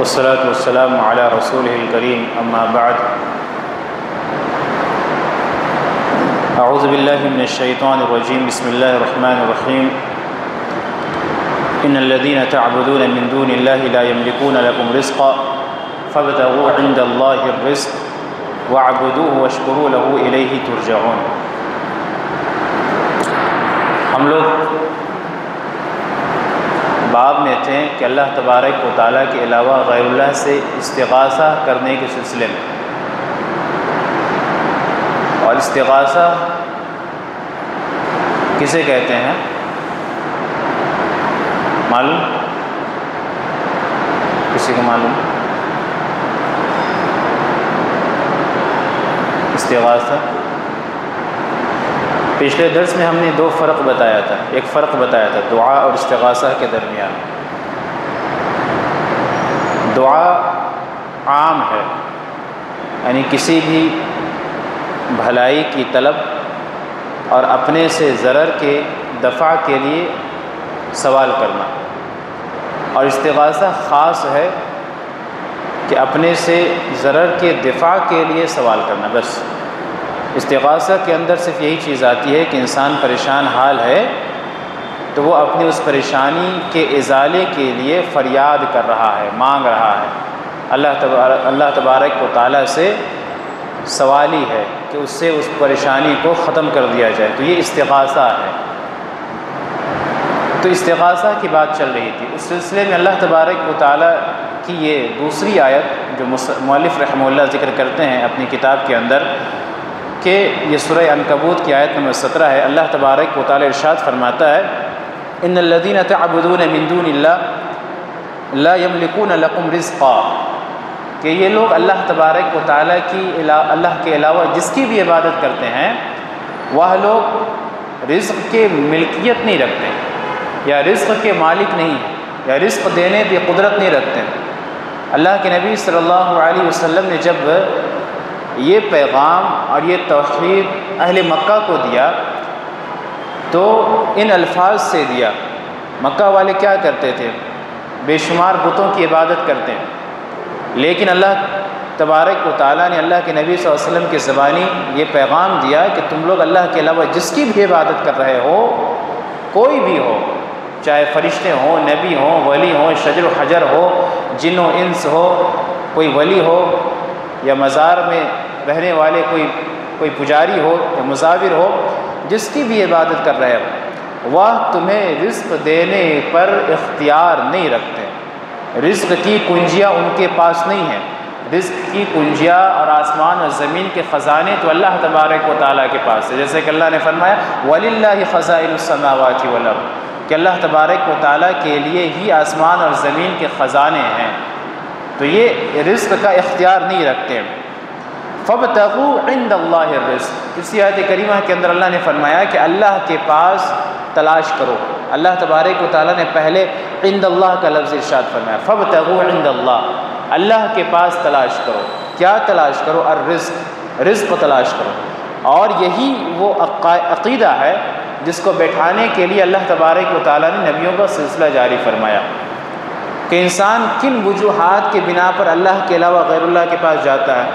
والصلاة والسلام على رسوله الكريم أما بعد أعوذ بالله من الشيطان الرجيم بسم الله الرحمن الرحيم إن الذين تعبدون من دون الله لا يملكون لكم رزقا فابتغوا عند الله الرزق واعبدوه واشكروا له إليه ترجعون۔ ہم لوگ باب میں تھے کہ اللہ تبارک و تعالیٰ کے علاوہ غیر اللہ سے استغاثہ کرنے کے سلسلے میں، اور استغاثہ کسے کہتے ہیں معلوم؟ کسی کو معلوم؟ استغاثہ پچھلے درس میں ہم نے دو فرق بتایا تھا، ایک فرق بتایا تھا دعا اور استغاثہ کے درمیان۔ دعا عام ہے، یعنی کسی بھی بھلائی کی طلب اور اپنے سے ضرر کے دفع کے لیے سوال کرنا، اور استغاثہ خاص ہے کہ اپنے سے ضرر کے دفاع کے لیے سوال کرنا۔ بس استغاثہ کے اندر صرف یہی چیز آتی ہے کہ انسان پریشان حال ہے تو وہ اپنی اس پریشانی کے ازالے کے لیے فریاد کر رہا ہے، مانگ رہا ہے، اللہ تبارک و تعالیٰ سے سوالی ہے کہ اس سے اس پریشانی کو ختم کر دیا جائے، تو یہ استغاثہ ہے۔ تو استغاثہ کی بات چل رہی تھی، اس سلسلے میں اللہ تبارک و تعالیٰ کی یہ دوسری آیت جو مؤلف رحمہ اللہ ذکر کرتے ہیں اپنی کتاب کے اندر، کہ یہ سورہ عنکبوت کی آیت نمبر 17 ہے۔ اللہ تبارک و تعالیٰ ارشاد فرماتا ہے ان الذین تعبدون من دون اللہ لا یملکون لکم رزقا، کہ یہ لوگ اللہ تبارک و تعالیٰ اللہ کے علاوہ جس کی بھی عبادت کرتے ہیں وہ لوگ رزق کے ملکیت نہیں رکھتے، یا رزق کے مالک نہیں ہیں، یا رزق دینے کی قدرت نہیں رکھتے۔ اللہ کے نبی صلی اللہ علیہ وسلم نے جب یہ پیغام اور یہ توحید اہل مکہ کو دیا تو ان الفاظ سے دیا۔ مکہ والے کیا کرتے تھے؟ بے شمار بتوں کی عبادت کرتے ہیں، لیکن اللہ تبارک و تعالیٰ نے اللہ کے نبی صلی اللہ علیہ وسلم کی زبانی یہ پیغام دیا کہ تم لوگ اللہ کے علاوہ جس کی بھی عبادت کر رہے ہو، کوئی بھی ہو، چاہے فرشتے ہوں، نبی ہوں، ولی ہوں، شجر و حجر ہو، جن و انس ہو، کوئی ولی ہو، یا مزار میں رہنے والے کوئی پجاری ہو یا مزاور ہو، جس کی بھی عبادت کر رہے ہو، وہ تمہیں رزق دینے پر اختیار نہیں رکھتے۔ رزق کی کنجیاں ان کے پاس نہیں ہیں، رزق کی کنجیاں اور آسمان اور زمین کے خزانے تو اللہ تبارک و تعالیٰ کے پاس ہے، جیسے کہ اللہ نے فرمایا وَلِلَّهِ خَزَائِنُ السَّمَاوَاتِ وَالْأَرْضِ، کہ اللہ تبارک و تعالیٰ کے لیے ہی آسمان اور زمین کے خزانے ہیں، تو یہ رزق کا اختیار نہیں رکھتے۔ فَابْتَغُوا عِنْدَ اللَّهِ الرِّزْقَ، اسی آیت کریمہ کے اندر اللہ نے فرمایا کہ اللہ کے پاس تلاش کرو۔ اللہ تبارک و تعالیٰ نے پہلے عند اللہ کا لفظ ارشاد فرمایا، فَابْتَغُوا عِنْدَ اللَّهِ، اللہ کے پاس تلاش کرو۔ کیا تلاش کرو؟ الرزق، رزق تلاش کرو۔ اور یہی وہ عقیدہ ہے جس کو بیٹھانے کے لیے اللہ تبارک و تعالیٰ نے نبیوں کا سلسلہ جاری فرمایا کہ انسان کن وجوہات کے بنا پر اللہ کے علاوہ غیر اللہ کے پاس جاتا ہے۔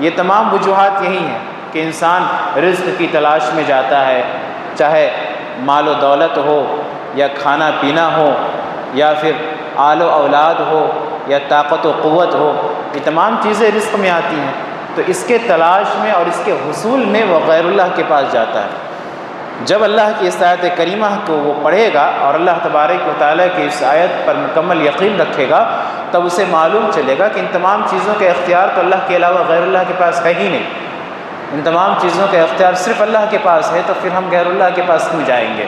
یہ تمام وجوہات یہی ہیں کہ انسان رزق کی تلاش میں جاتا ہے، چاہے مال و دولت ہو، یا کھانا پینا ہو، یا پھر آل و اولاد ہو، یا طاقت و قوت ہو، یہ تمام چیزیں رزق میں آتی ہیں، تو اس کے تلاش میں اور اس کے حصول میں وہ غیر اللہ کے پاس جاتا ہے۔ جب اللہ کی اس آیت کریمہ کو وہ پڑھے گا اور اللہ تبارک و تعالیٰ کی اس آیت پر مکمل یقین رکھے گا، تب اسے معلوم چلے گا کہ ان تمام چیزوں کا اختیار تو اللہ کے علاوہ غیر اللہ کے پاس ہے ہی نہیں، ان تمام چیزوں کا اختیار صرف اللہ کے پاس ہے، تو پھر ہم غیر اللہ کے پاس کیوں جائیں گے؟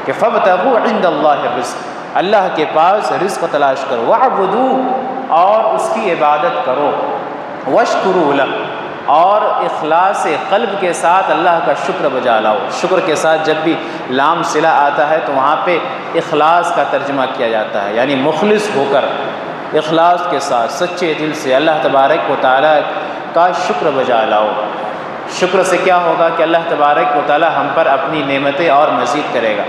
کہ فَابْتَغُوا عِنْدَ اللَّهِ الرِّزْقَ، اللہ کے پاس رزق تلاش کرو، وَاعْبُدُوهُ، اور اس کی عبادت کرو، وَاشْكُرُوا لَهُ، اور اخلاص قلب کے ساتھ اللہ کا شکر بجا لاؤ۔ شکر کے ساتھ جب بھی لام صلہ آتا ہے تو وہاں پہ اخلاص کا ترجمہ کیا جاتا ہے، یعنی مخلص ہو کر اخلاص کے ساتھ سچے دل سے اللہ تبارک و تعالیٰ کا شکر بجا لاؤ۔ شکر سے کیا ہوگا کہ اللہ تبارک و تعالیٰ ہم پر اپنی نعمتیں اور مزید کرے گا،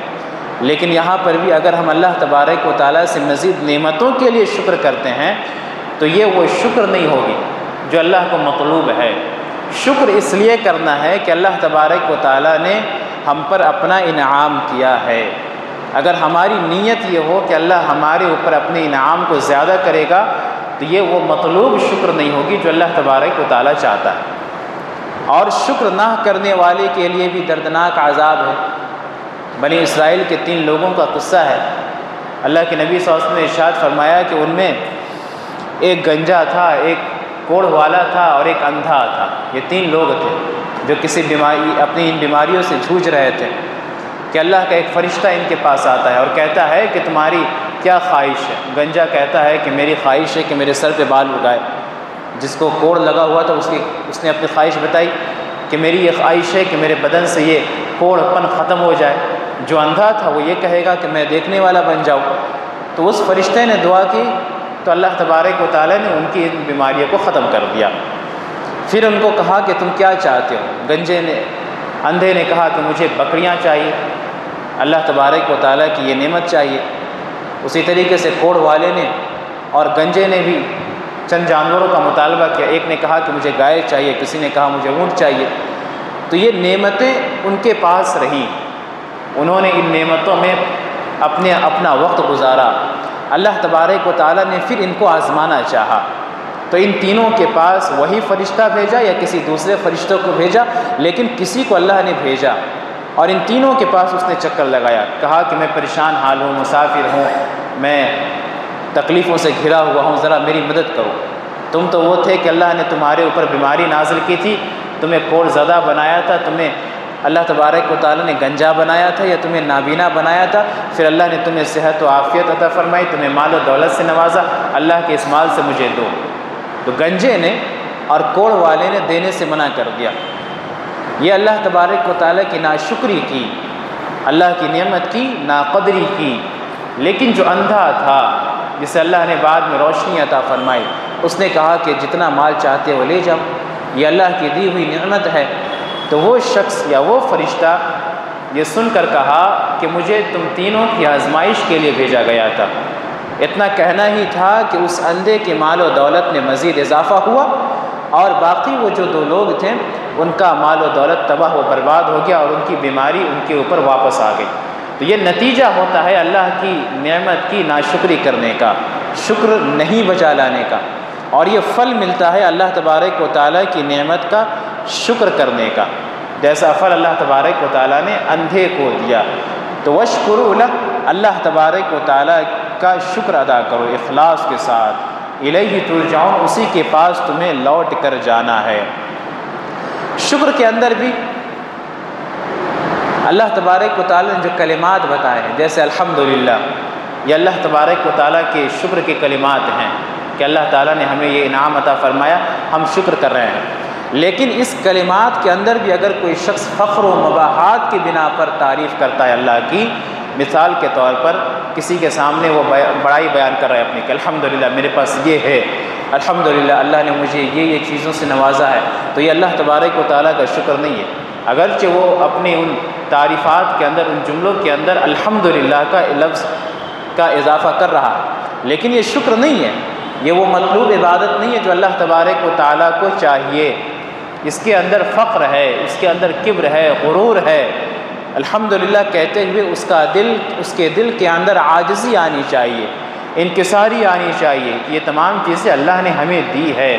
لیکن یہاں پر بھی اگر ہم اللہ تبارک و تعالیٰ سے مزید نعمتوں کے لیے شکر کرتے ہیں تو یہ وہ شکر نہیں ہوگی جو اللہ کو مطلوب ہے۔ شکر اس لیے کرنا ہے کہ اللہ تبارک و تعالیٰ نے ہم پر اپنا انعام کیا ہے۔ اگر ہماری نیت یہ ہو کہ اللہ ہمارے اوپر اپنے انعام کو زیادہ کرے گا تو یہ وہ مطلوب شکر نہیں ہوگی جو اللہ تبارک و تعالیٰ چاہتا ہے۔ اور شکر نہ کرنے والے کے لیے بھی دردناک عذاب ہے۔ بنی اسرائیل کے 3 لوگوں کا قصہ ہے۔ اللہ کے نبی صلی اللہ علیہ وسلم نے ارشاد فرمایا کہ ان میں ایک گنجا تھا، ایک کوڑ والا تھا اور ایک اندھا تھا۔ یہ 3 لوگ تھے جو کسی بیماری اپنی ان بیماریوں سے جھوج رہے تھے کہ اللہ کا ایک فرشتہ ان کے پاس آتا ہے اور کہتا ہے کہ تمہاری کیا خواہش ہے؟ گنجا کہتا ہے کہ میری خواہش ہے کہ میرے سر پہ بال اگائے۔ جس کو کوڑ لگا ہوا تھا اس نے اپنی خواہش بتائی کہ میری یہ خواہش ہے کہ میرے بدن سے یہ کوڑ پن ختم ہو جائے۔ جو اندھا تھا وہ یہ کہے گا کہ میں دیکھنے والا بن جاؤں۔ تو اس فرشتے نے دعا کی تو اللہ تبارک و تعالیٰ نے ان کی ان بیماریوں کو ختم کر دیا۔ پھر ان کو کہا کہ تم کیا چاہتے ہو؟ اندھے نے کہا کہ مجھے بکریاں چاہیے، اللہ تبارک و تعالیٰ کی یہ نعمت چاہیے۔ اسی طریقے سے کوڑ والے نے اور گنجے نے بھی چند جانوروں کا مطالبہ کیا۔ ایک نے کہا کہ مجھے گائے چاہیے، کسی نے کہا مجھے اونٹ چاہیے۔ تو یہ نعمتیں ان کے پاس رہیں، انہوں نے ان نعمتوں میں اپنا وقت گزارا۔ اللہ تبارک و تعالیٰ نے پھر ان کو آزمانا چاہا تو ان تینوں کے پاس وہی فرشتہ بھیجا یا کسی دوسرے فرشتوں کو بھیجا، لیکن کسی کو اللہ نے بھیجا اور ان تینوں کے پاس اس نے چکر لگایا، کہا کہ میں پریشان حال ہوں، مسافر ہوں، میں تکلیفوں سے گھرا ہوا ہوں، ذرا میری مدد کرو۔ تم تو وہ تھے کہ اللہ نے تمہارے اوپر بیماری نازل کی تھی، تمہیں کوڑ زدہ بنایا تھا، تمہیں اللہ تبارک و تعالیٰ نے گنجا بنایا تھا یا تمہیں نابینا بنایا تھا، پھر اللہ نے تمہیں صحت و عافیت عطا فرمائی، تمہیں مال و دولت سے نوازا، اللہ کے اس مال سے مجھے دو۔ تو گنجے نے اور کوڑ والے نے دینے سے منع کر دیا۔ یہ اللہ تبارک و تعالیٰ کی ناشکری کی، اللہ کی نعمت کی ناقدری کی۔ لیکن جو اندھا تھا جسے اللہ نے بعد میں روشنی عطا فرمائی، اس نے کہا کہ جتنا مال چاہتے ہو لے جاؤ، یہ اللہ کی دی ہوئی نعمت ہے۔ تو وہ شخص یا وہ فرشتہ یہ سن کر کہا کہ مجھے تم تینوں کی آزمائش کے لیے بھیجا گیا تھا۔ اتنا کہنا ہی تھا کہ اس اندھے کے مال و دولت میں مزید اضافہ ہوا اور باقی وہ جو 2 لوگ تھے ان کا مال و دولت تباہ و برباد ہو گیا اور ان کی بیماری ان کے اوپر واپس آ گئی۔ تو یہ نتیجہ ہوتا ہے اللہ کی نعمت کی ناشکری کرنے کا، شکر نہیں بجا لانے کا، اور یہ پھل ملتا ہے اللہ تبارک و تعالیٰ کی نعمت کا شکر کرنے کا، جیسا پھل اللہ تبارک و تعالیٰ نے اندھے کو دیا۔ تو وشکروا لہ، اللہ تبارک و تعالیٰ کا شکر ادا کرو اخلاص کے ساتھ، الیہ ترجعون، اسی کے پاس تمہیں لوٹ کر جانا ہے۔ شکر کے اندر بھی اللہ تبارک و تعالیٰ نے جو کلمات بتائے ہیں، جیسے الحمدللہ، یہ اللہ تبارک و تعالیٰ کے شکر کے کلمات ہیں کہ اللہ تعالیٰ نے ہمیں یہ انعام عطا فرمایا، ہم شکر کر رہے ہیں۔ لیکن اس کلمات کے اندر بھی اگر کوئی شخص فخر و مباحات کی بنا پر تعریف کرتا ہے اللہ کی، مثال کے طور پر کسی کے سامنے وہ بڑائی بیان کر رہا ہے اپنی کہ الحمدللہ میرے پاس یہ ہے، الحمدللہ اللہ نے مجھے یہ چیزوں سے نوازا ہے، تو یہ اللہ تبارک و تعالیٰ کا شکر نہیں ہے۔ اگرچہ وہ اپنی ان تعریفات کے اندر، ان جملوں کے اندر الحمدللہ کا لفظ کا اضافہ کر رہا ہے، لیکن یہ شکر نہیں ہے، یہ وہ مطلوب عبادت نہیں ہے جو اللہ تبارک و تعالیٰ کو چاہیے۔ اس کے اندر فخر ہے، اس کے اندر کبر ہے، غرور ہے۔ الحمدللہ کہتے ہوئے اس کے دل کے اندر عاجزی آنی چاہیے، انکساری آنی چاہیے کہ یہ تمام چیزیں اللہ نے ہمیں دی ہے۔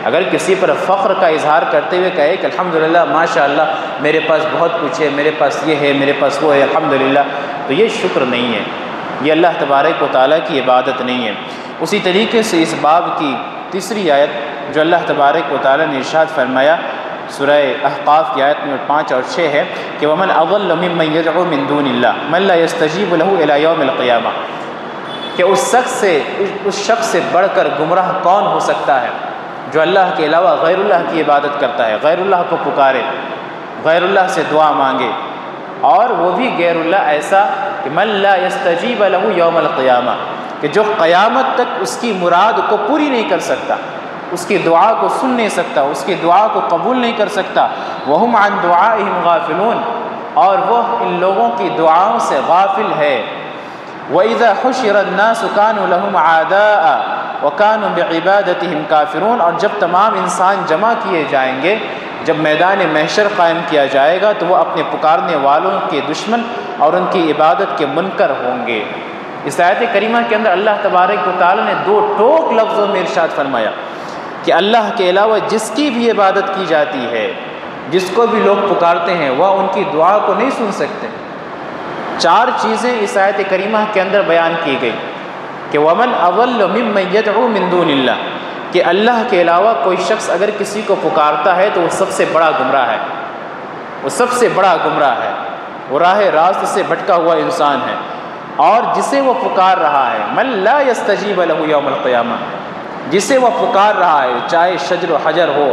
اگر کسی پر فخر کا اظہار کرتے ہوئے کہے کہ الحمدللہ ماشاءاللہ میرے پاس بہت کچھ ہے، میرے پاس یہ ہے، میرے پاس وہ ہے الحمدللہ، تو یہ شکر نہیں ہے، یہ اللہ تبارک و تعالیٰ کی عبادت نہیں ہے۔ اسی طریقے سے اس باب کی تیسری آیت جو اللہ تبارک و تعالیٰ نے ارشاد فرمایا سورہ احقاف کی آیت نمبر 5 اور 6 ہے کہ وَمَنْ أَضَلُّ مِمَّنْ يَدْعُو مِن دُونِ اللَّهِ مَنْ لَا يَسْتَجِيبُ لَهُ إِلَى يَوْمِ الْقِيَامَةِ، کہ اس شخص سے بڑھ کر گمراہ کون ہو سکتا ہے جو اللہ کے علاوہ غیر اللہ کی عبادت کرتا ہے، غیر اللہ کو پکارے، غیر اللہ سے دعا مانگے، اور وہ بھی غیر اللہ ایسا کہ مَنْ لَا يَسْتَجِيبُ لَهُ يَوْمَ الْقِيَامَةِ، کہ جو قیامت تک اس کی مراد کو پوری نہیں کر سکتا، اس کی دعا کو سن نہیں سکتا، اس کی دعا کو قبول نہیں کر سکتا۔ وَهُمْ عَنْ دُعَائِهِمْ غَافِلُونَ، اور وہ ان لوگوں کی دعاؤں سے غافل ہے۔ وَإِذَا حُشِرَ النَّاسُ كَانُوا لَهُمْ عَدَاءً وَكَانُوا بِعِبَادَتِهِمْ كَافِرُونَ، اور جب تمام انسان جمع کیے جائیں گے، جب میدان محشر قائم کیا جائے گا تو وہ اپنے پکارنے والوں کے دشمن اور ان کی عبادت کے منکر ہوں گے۔ اس آیت کریمہ کے اندر اللہ تبارک و تعالیٰ نے دو ٹوک لفظوں میں ارشاد فرمایا کہ اللہ کے علاوہ جس کی بھی عبادت کی جاتی ہے، جس کو بھی لوگ پکارتے ہیں، وہ ان کی دعا کو نہیں سن سکتے۔ چار چیزیں اس آیت کریمہ کے اندر بیان کی گئی کہ وَمَنْ أَضَلُّ مِمَّنْ يَدْعُو مِن دُونِ اللَّهِ، کہ اللہ کے علاوہ کوئی شخص اگر کسی کو پکارتا ہے تو وہ سب سے بڑا گمراہ ہے، وہ سب سے بڑا گمراہ ہے، وہ راہ راست سے بھٹکا ہوا انسان ہے۔ اور جسے وہ پکار رہا ہے مَن لَا يَسْتَجِيبَ لَهُ يَوْمَ الْقِيَامَةِ، جسے وہ پکار رہا ہے، چاہے شجر و حجر ہو،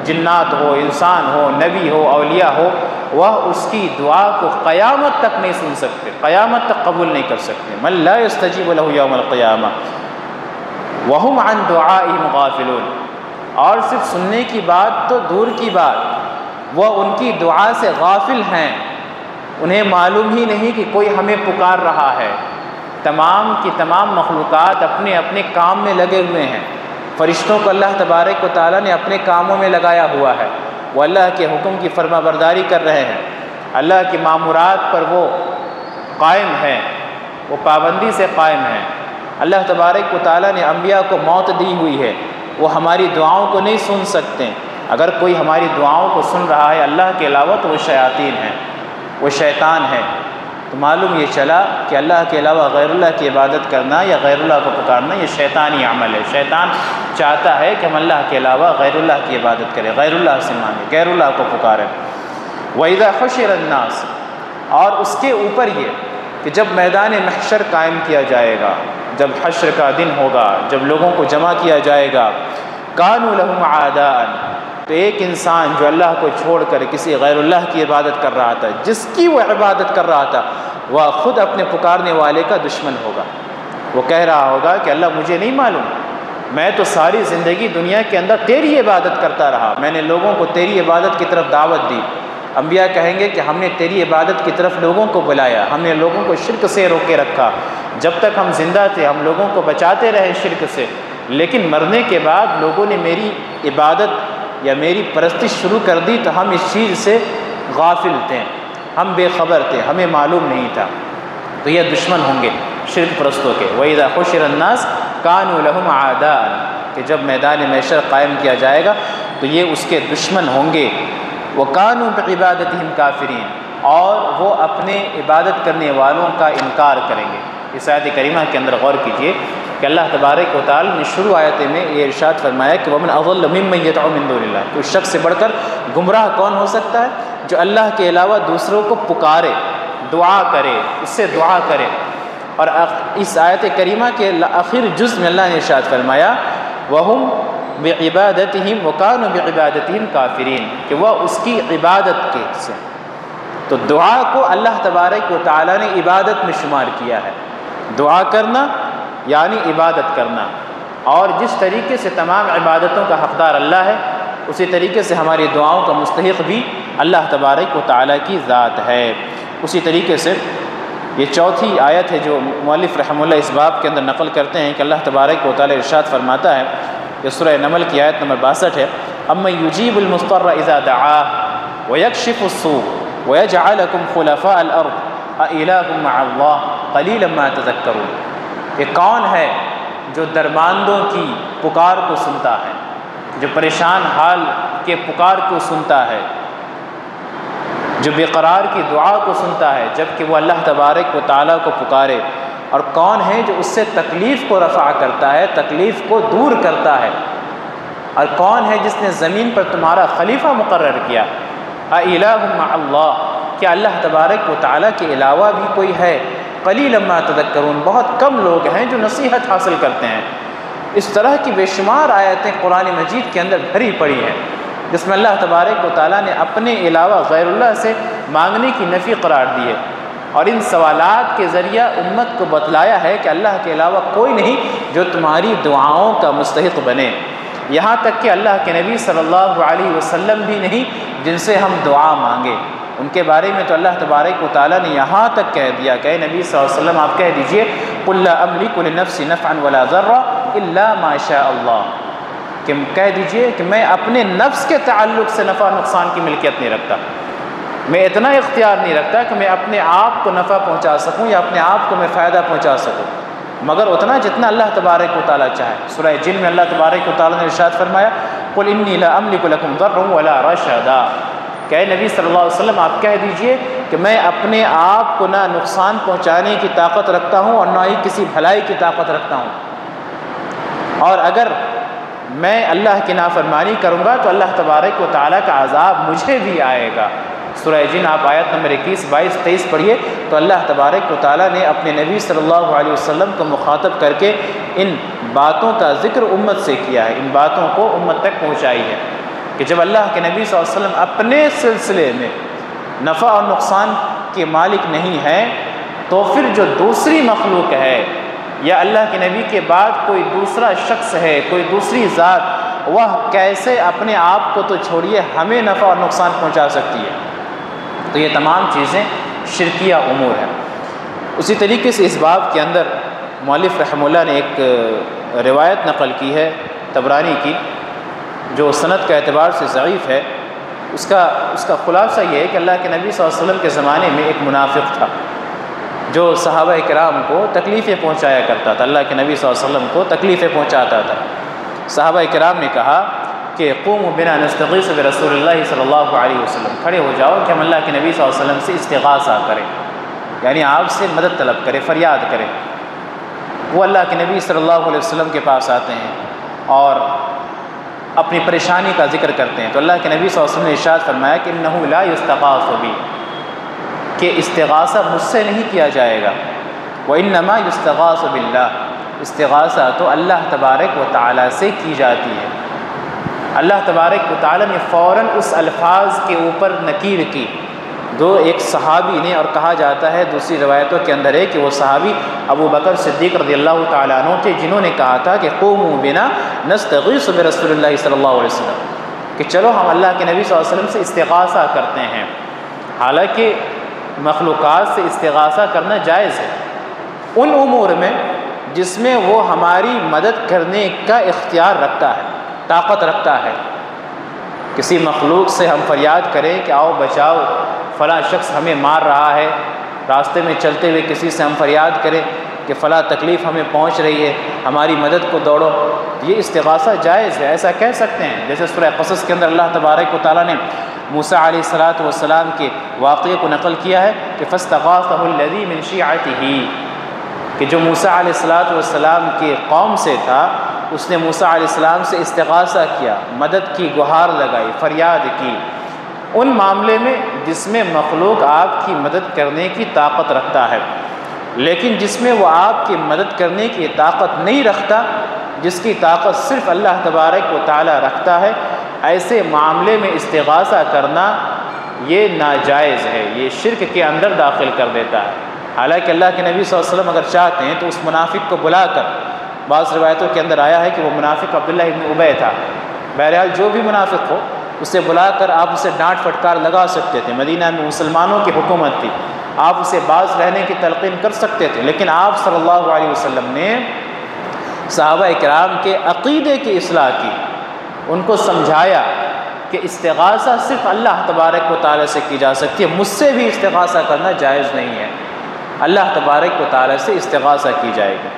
جنات ہو، انسان ہو، نبی ہو، اولیاء ہو، وہ اس کی دعا کو قیامت تک نہیں سن سکتے، قیامت تک قبول نہیں کر سکتے۔ مَن لَا يَسْتَجِيبُ لَهُ يَوْمَ الْقِيَامَةِ وَهُمْ عَنْ دُعَائِهِمْ غَافِلُونَ، اور صرف سننے کی بات تو دور کی بات، وہ ان کی دعا سے غافل ہیں، انہیں معلوم ہی نہیں کہ کوئی ہمیں پکار رہا ہے۔ تمام کی تمام مخلوقات اپنے اپنے کام میں لگے ہوئے ہیں، فرشتوں کو اللہ تبارک و تعالیٰ نے اپنے کاموں میں لگایا ہوا ہے، وہ اللہ کے حکم کی فرما برداری کر رہے ہیں، اللہ کی مامورات پر وہ قائم ہیں، وہ پابندی سے قائم ہیں۔ اللہ تبارک و تعالیٰ نے انبیاء کو موت دی ہوئی ہے، وہ ہماری دعاؤں کو نہیں سن سکتے۔ اگر کوئی ہماری دعاؤں کو سن رہا ہے اللہ کے علاوہ تو وہ شیاطین ہیں، وہ شیطان ہے۔ تو معلوم یہ چلا کہ اللہ کے علاوہ غیر اللہ کی عبادت کرنا یا غیر اللہ کو پکارنا یہ شیطانی عمل ہے۔ شیطان چاہتا ہے کہ ہم اللہ کے علاوہ غیر اللہ کی عبادت کریں، غیر اللہ سے مانگیں، غیر اللہ کو پکاریں۔ وَإِذَا حُشِرَ النَّاسُ، اور اس کے اوپر یہ کہ جب میدان محشر قائم کیا جائے گا، جب حشر کا دن ہوگا، جب لوگوں کو جمع کیا جائے گا، كَانُوا لَهُمْ عَدَاءً، تو ایک انسان جو اللہ کو چھوڑ کر کسی غیر اللہ کی عبادت کر رہا تھا، جس کی وہ عبادت کر رہا تھا، وہ خود اپنے پکارنے والے کا دشمن ہوگا۔ وہ کہہ رہا ہوگا کہ اللہ مجھے نہیں معلوم، میں تو ساری زندگی دنیا کے اندر تیری عبادت کرتا رہا، میں نے لوگوں کو تیری عبادت کی طرف دعوت دی۔ انبیاء کہیں گے کہ ہم نے تیری عبادت کی طرف لوگوں کو بلایا، ہم نے لوگوں کو شرک سے روکے رکھا، جب تک ہم زندہ تھے ہم لوگوں کو بچاتے رہے شرک سے، لیکن مرنے کے بعد لوگوں نے میری عبادت یا میری پرستش شروع کر دی تو ہم اس چیز سے غافل تھے، ہم بے خبر تھے، ہمیں معلوم نہیں تھا۔ تو یہ دشمن ہوں گے شرک پرستوں کے۔ وَإِذَا حُشِرَ النَّاسُ كَانُوا لَهُمْ عَدَاءً، کہ جب میدان محشر قائم کیا جائے گا تو یہ اس کے دشمن ہوں گے۔ وَكَانُوا بِعِبَادَتِهِمْ كَافِرِينَ، اور وہ اپنے عبادت کرنے والوں کا انکار کریں گے۔ اس آیت کریمہ کے اندر غور کیجئے کہ اللہ تبارک و تعالی نے شروع آیت میں یہ ارشاد فرمایا کہ وَمَنْ أَضَلُّ مِمَّنْ يَدْعُو مِن دُونِ اللَّهِ، اس شخص سے بڑھ کر گمراہ کون ہو سکتا ہے؟ جو اللہ کے علاوہ دوسروں کو پکارے، دعا کرے، اس سے دعا کرے۔ اور اس آیت کریمہ کے آخر جز میں اللہ نے ارشاد فرمایا وَهُمْ بِعِبَادَتِهِمْ وَكَانُوا بِعِبَادَتِهِمْ كَافِرِينَ، کہ وہ اس کی عبادت کے سے، تو دعا کو اللہ تبارک و تعالی نے عبادت میں شمار کیا ہے۔ دعا کرنا یعنی عبادت کرنا، اور جس طریقے سے تمام عبادتوں کا حقدار اللہ ہے اسی طریقے سے ہماری دعاؤں کا مستحق بھی اللہ تبارک و تعالی کی ذات ہے۔ اسی طریقے سے یہ چوتھی آیت ہے جو مؤلف رحمہ اللہ اس باب کے اندر نقل کرتے ہیں کہ اللہ تبارک و تعالی ارشاد فرماتا ہے، یہ سورہ نمل کی آیت نمبر 62 ہے، أَمَّن يُجِيبُ الْمُضْطَرَّ إِذَا دَعَاهُ وَيَكْشِفُ السُّوءَ وَيَجْعَلَكُمْ خُلَفَاءَ الْأَرْضِ أَإِلَٰهٌ مَّعَ اللَّهِ قَلِيلًا مَّا تَذَكَّرُونَ، کہ کون ہے جو درماندوں کی پکار کو سنتا ہے، جو پریشان حال کے پکار کو سنتا ہے، جو بے قرار کی دعا کو سنتا ہے جبکہ وہ اللہ تبارک و تعالیٰ کو پکارے، اور کون ہے جو اس سے تکلیف کو رفع کرتا ہے، تکلیف کو دور کرتا ہے، اور کون ہے جس نے زمین پر تمہارا خلیفہ مقرر کیا۔ أَإِلَٰهٌ مَّعَ اللَّهِ، کہ اللہ تبارک و تعالیٰ کے علاوہ بھی کوئی ہے۔ قلیلا ما تذکرون، بہت کم لوگ ہیں جو نصیحت حاصل کرتے ہیں۔ اس طرح کی بے شمار آیتیں قرآن مجید کے اندر بھری پڑی ہیں جس میں اللہ تبارک و تعالیٰ نے اپنے علاوہ غیر اللہ سے مانگنے کی نفی قرار دی ہے، اور ان سوالات کے ذریعہ امت کو بتلایا ہے کہ اللہ کے علاوہ کوئی نہیں جو تمہاری دعاؤں کا مستحق بنے۔ یہاں تک کہ اللہ کے نبی صلی اللہ علیہ وسلم بھی نہیں جن سے ہم دعا مانگے، ان کے بارے میں تو اللہ تبارک و تعالیٰ نے یہاں تک کہہ دیا کہ نبی صلی اللہ علیہ وسلم آپ کہہ دیجئے قُلْ لَا أَمْلِكُ لِنَفْسِي نَفْعًا وَلَا ضَرًّا إِلَّا مَا شَاءَ اللَّهُ، کہ کہہ دیجئے کہ میں اپنے نفس کے تعلق سے نفع نقصان کی ملکیت نہیں رکھتا، میں اتنا اختیار نہیں رکھتا کہ میں اپنے آپ کو نفع پہنچا سکوں یا اپنے آپ کو میں فائدہ پہنچا سکوں، مگر اتنا جتنا اللہ تبارک و تعالیٰ چاہے۔ سورہ جن میں اللہ تبارک و تعالیٰ نے ارشاد فرمایا قُلْ إِنِّي لَا أَمْلِكُ لَكُمْ ضَرًّا وَلَا رَشَدًا، کہ اے نبی صلی اللہ علیہ وسلم آپ کہہ دیجئے کہ میں اپنے آپ کو نہ نقصان پہنچانے کی طاقت رکھتا ہوں اور نہ ہی کسی بھلائی کی طاقت رکھتا ہوں، اور اگر میں اللہ کی نافرمانی کروں گا تو اللہ تبارک و تعالیٰ کا عذاب مجھے بھی آئے گا۔ سورہ جن آپ آیت نمبر 21، 22، 23 پڑھیے تو اللہ تبارک و تعالیٰ نے اپنے نبی صلی اللہ علیہ وسلم کو مخاطب کر کے ان باتوں کا ذکر امت سے کیا ہے، ان باتوں کو امت تک پہنچائی ہے کہ جب اللہ کے نبی صلی اللہ علیہ وسلم اپنے سلسلے میں نفع اور نقصان کے مالک نہیں ہیں تو پھر جو دوسری مخلوق ہے یا اللہ کے نبی کے بعد کوئی دوسرا شخص ہے، کوئی دوسری ذات، وہ کیسے اپنے آپ کو تو چھوڑیے ہمیں نفع اور نقصان پہنچا سکتی ہے؟ تو یہ تمام چیزیں شرکیہ امور ہیں۔ اسی طریقے سے اس باب کے اندر مؤلف رحمہ اللہ نے ایک روایت نقل کی ہے طبرانی کی، جو سند کے اعتبار سے ضعیف ہے۔ اس کا خلاصہ یہ ہے کہ اللہ کے نبی صلی اللہ علیہ وسلم کے زمانے میں ایک منافق تھا جو صحابہ کرام کو تکلیفیں پہنچایا کرتا تھا، اللہ کے نبی صلی اللہ علیہ وسلم کو تکلیفیں پہنچاتا تھا۔ صحابہ کرام نے کہا کہ قوموا بنا نستغیث برسول اللہ صلی اللہ علیہ وسلم، کھڑے ہو جاؤ کہ ہم اللہ کے نبی صلی اللہ علیہ وسلم سے استغاثہ کریں، یعنی آپ سے مدد طلب کریں، فریاد کریں۔ وہ اللہ کے نبی صلی اللہ علیہ وسلم کے پاس آتے ہیں اور اپنی پریشانی کا ذکر کرتے ہیں، تو اللہ کے نبی صلی اللہ علیہ وسلم نے ارشاد فرمایا کہ انہ لا یستغاث بی، کہ استغاثہ مجھ سے نہیں کیا جائے گا، وانما یستغاث باللہ، استغاثہ تو اللہ تبارک و تعالیٰ سے کی جاتی ہے۔ اللہ تبارک و تعالیٰ نے فوراً اس الفاظ کے اوپر نکیر کی، دو ایک صحابی نے، اور کہا جاتا ہے دوسری روایتوں کے اندر ہے کہ وہ صحابی ابو بکر صدیق رضی اللہ تعالیٰ عنہ تھے، جنہوں نے کہا تھا کہ قوموا بنا نستغیث برسول اللہ صلی اللہ علیہ وسلم، کہ چلو ہم اللہ کے نبی صلی اللہ علیہ وسلم سے استغاثہ کرتے ہیں۔ حالانکہ مخلوقات سے استغاثہ کرنا جائز ہے ان امور میں جس میں وہ ہماری مدد کرنے کا اختیار رکھتا ہے، طاقت رکھتا ہے۔ کسی مخلوق سے ہم فریاد کریں کہ آؤ بچاؤ، فلاں شخص ہمیں مار رہا ہے، راستے میں چلتے ہوئے کسی سے ہم فریاد کریں کہ فلاں تکلیف ہمیں پہنچ رہی ہے، ہماری مدد کو دوڑو، یہ استغاثہ جائز ہے، ایسا کہہ سکتے ہیں۔ جیسے سورہ قصص کے اندر اللہ تبارک و تعالیٰ نے موسیٰ علیہ السلام کے واقعے کو نقل کیا ہے کہ فاستغاثہ الذی من شیعتہ، کہ جو موسیٰ علیہ السلام کے قوم سے تھا، اس نے موسیٰ علیہ السلام سے استغاثہ کیا، مدد کی گہار لگائی، فریاد کی، ان معاملے میں جس میں مخلوق آپ کی مدد کرنے کی طاقت رکھتا ہے۔ لیکن جس میں وہ آپ کی مدد کرنے کی طاقت نہیں رکھتا، جس کی طاقت صرف اللہ تبارک و تعالیٰ رکھتا ہے، ایسے معاملے میں استغاثہ کرنا یہ ناجائز ہے، یہ شرک کے اندر داخل کر دیتا ہے۔ حالانکہ اللہ کے نبی صلی اللہ علیہ وسلم اگر چاہتے ہیں تو اس منافق کو بلا کر، بعض روایتوں کے اندر آیا ہے کہ وہ منافق عبداللہ ابن ابی تھا، بہرحال جو بھی منافق ہو اسے بلا کر آپ اسے ڈانٹ پھٹکار لگا سکتے تھے، مدینہ میں مسلمانوں کی حکومت تھی، آپ اسے باز رہنے کی تلقین کر سکتے تھے، لیکن آپ صلی اللہ علیہ وسلم نے صحابہ کرام کے عقیدے کی اصلاح کی، ان کو سمجھایا کہ استغاثہ صرف اللہ تبارک و تعالیٰ سے کی جا سکتی ہے، مجھ سے بھی استغاثہ کرنا جائز نہیں ہے، اللہ تبارک و تعالیٰ سے استغاثہ کی جائے گی۔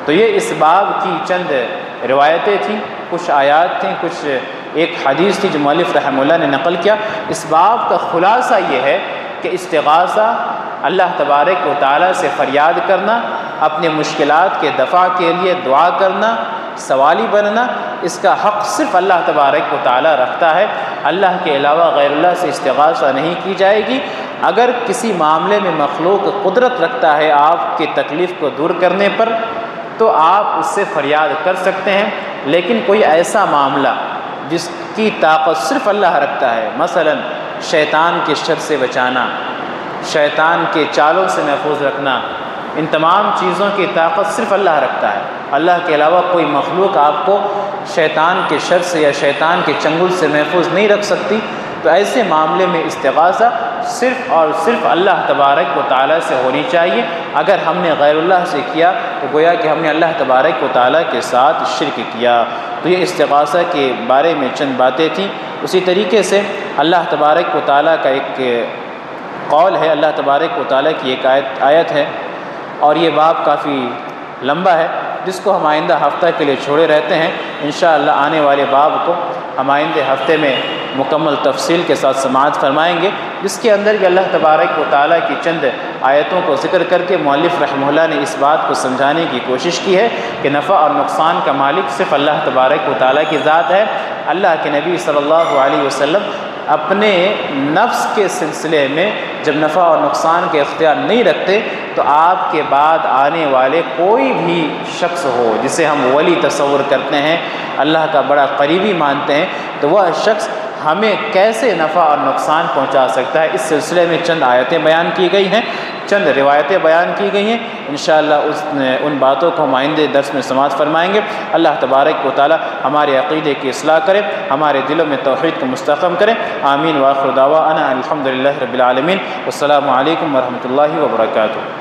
تو یہ اس باب کی چند روایتیں تھیں، کچھ آیات تھیں، کچھ ایک حدیث تھی جو مؤلف رحمہ اللہ نے نقل کیا۔ اس باب کا خلاصہ یہ ہے کہ استغاثہ اللہ تبارک و تعالیٰ سے فریاد کرنا، اپنے مشکلات کے دفع کے لیے دعا کرنا، سوالی بننا، اس کا حق صرف اللہ تبارک و تعالیٰ رکھتا ہے، اللہ کے علاوہ غیر اللہ سے استغاثہ نہیں کی جائے گی۔ اگر کسی معاملے میں مخلوق قدرت رکھتا ہے آپ کی تکلیف کو دور کرنے پر تو آپ اس سے فریاد کر سکتے ہیں، لیکن کوئی ایسا معاملہ جس کی طاقت صرف اللہ رکھتا ہے، مثلا شیطان کے شر سے بچانا، شیطان کے چالوں سے محفوظ رکھنا، ان تمام چیزوں کی طاقت صرف اللہ رکھتا ہے، اللہ کے علاوہ کوئی مخلوق آپ کو شیطان کے شر سے یا شیطان کے چنگل سے محفوظ نہیں رکھ سکتی۔ تو ایسے معاملے میں استغاثہ صرف اور صرف اللہ تبارک و تعالیٰ سے ہونی چاہیے۔ اگر ہم نے غیر اللہ سے کیا تو گویا کہ ہم نے اللہ تبارک و تعالیٰ کے ساتھ شرک کیا۔ تو یہ استغاثہ کے بارے میں چند باتیں تھیں۔ اسی طریقے سے اللہ تبارک و تعالیٰ کا ایک قول ہے، اللہ تبارک و تعالیٰ کی ایک آیت ہے، اور یہ باب کافی لمبا ہے جس کو ہم آئندہ ہفتہ کے لیے چھوڑے رہتے ہیں۔ انشاءاللہ آنے والے باب کو ہم آئندہ ہفتے میں مکمل تفصیل کے ساتھ سماعت فرمائیں گے، جس کے اندر کہ اللہ تبارک و تعالیٰ کی چند آیتوں کو ذکر کر کے مؤلف رحمہ اللہ نے اس بات کو سمجھانے کی کوشش کی ہے کہ نفع اور نقصان کا مالک صرف اللہ تبارک و تعالیٰ کی ذات ہے۔ اللہ کے نبی صلی اللہ علیہ وسلم اپنے نفس کے سلسلے میں جب نفع اور نقصان کے اختیار نہیں رکھتے تو آپ کے بعد آنے والے کوئی بھی شخص ہو جسے ہم ولی تصور کرتے ہیں، اللہ کا بڑا قریبی مانتے ہیں، تو وہ شخص ہمیں کیسے نفع اور نقصان پہنچا سکتا ہے، اس سلسلے میں چند آیتیں بیان کی گئی ہیں، چند روایتیں بیان کی گئی ہیں۔ انشاءاللہ ان باتوں کو ہم آئندہ درس میں سماعت فرمائیں گے۔ اللہ تبارک و تعالی ہمارے عقیدے کی اصلاح کرے، ہمارے دلوں میں توحید کو مستحکم کرے۔ آمین۔ وآخر دعوانا الحمدللہ رب العالمین۔ والسلام علیکم ورحمۃ اللہ وبرکاتہ۔